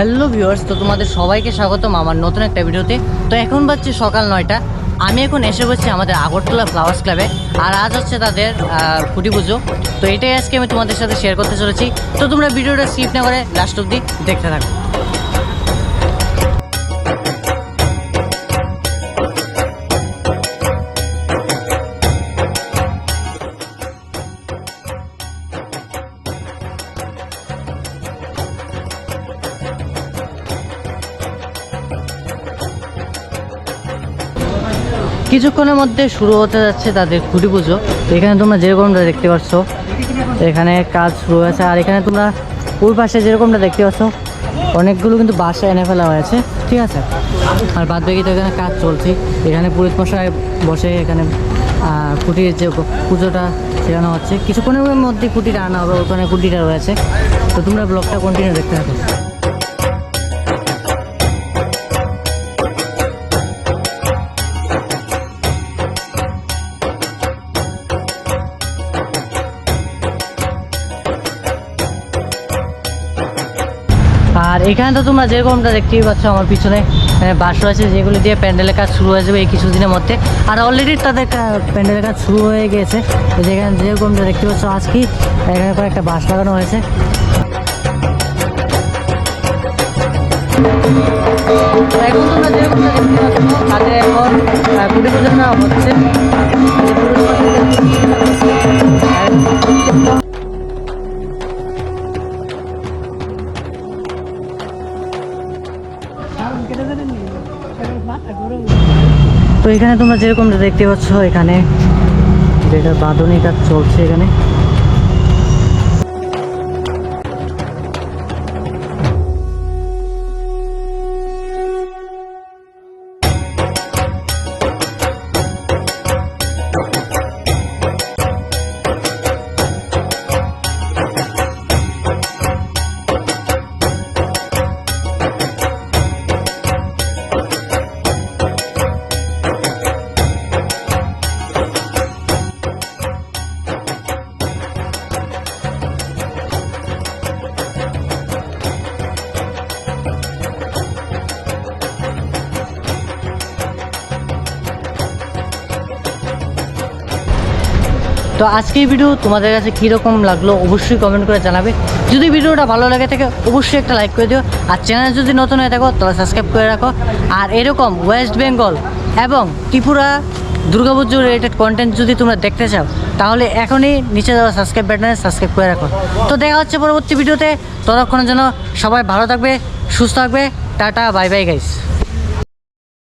Hello viewers, তো তোমাদের সবাইকে স্বাগতম আমার নতুন একটা ভিডিওতে। তো এখন বাজছে সকাল 9টা। আমি এখন এসে বসছি আমাদের আগরতলা ফ্লাওয়ার্স ক্লাবে। আর আজ হচ্ছে তাদের খুঁটি পুজো। তো এটাই আজকে আমি তোমাদের সাথে শেয়ার করতে চলেছি। তো তোমরা ভিডিওটা স্কিপ না করে লাস্ট অবধি দেখতে থাকো। কিছুক্ষণের মধ্যে শুরু হতে যাচ্ছে তাদের খুঁটি পুজো। এখানে তোমরা যেরকমটা দেখতে পাচ্ছ, এখানে কাজ শুরু হয়েছে। আর এখানে তোমরা ওই পাশে যেরকমটা দেখতে পাচ্ছ, অনেকগুলো কিন্তু বাসা এনে ফেলা হয়েছে, ঠিক আছে। আর বাদ বাকি তো এখানে কাজ চলছে। এখানে পুরোহিত মশাই বসে এখানে খুঁটির যে পুজোটা শেখানো হচ্ছে। কিছুক্ষণের মধ্যে খুঁটিটা আনা হবে, ওখানে খুঁটিটা রয়েছে। তো তোমরা ব্লগটা কন্টিনিউ দেখতে থাকো। আর এখানে তো তোমরা যেরকমটা দেখতেই পাচ্ছ আমার পিছনে বাস রয়েছে, যেগুলো দিয়ে প্যান্ডেলের কাজ শুরু হয়ে যাবে এই কিছুদিনের মধ্যে। আর অলরেডি তাদের প্যান্ডেলের কাজ শুরু হয়ে গিয়েছে। যেখানে যেরকমটা দেখতে পাচ্ছ আজকে এখানে কয়েকটা বাস লাগানো হয়েছে। এখন তোমরা যেরকমটা দেখতে পাচ্ছ তাদের এখন খুঁটি পুজো নেওয়া হচ্ছে। তো এখানে তোমরা যেরকমটা দেখতে পাচ্ছ, এখানে যেটা বাঁধনি কাজ চলছে এখানে। তো আজকের ভিডিও তোমাদের কাছে কীরকম লাগলো অবশ্যই কমেন্ট করে জানাবে। যদি ভিডিওটা ভালো লাগে থাকে অবশ্যই একটা লাইক করে দিও। আর চ্যানেল যদি নতুন হয়ে থাকো তাহলে সাবস্ক্রাইব করে রাখো। আর এরকম ওয়েস্ট বেঙ্গল এবং ত্রিপুরা দুর্গাপুজো রিলেটেড কন্টেন্ট যদি তোমরা দেখতে চাও তাহলে এখনই নিচে দেওয়া সাবস্ক্রাইব বাটনে সাবস্ক্রাইব করে রাখো। তো দেখা হচ্ছে পরবর্তী ভিডিওতে। ততক্ষণের জন্য সবাই ভালো থাকবে, সুস্থ থাকবে। Tata, bye bye guys.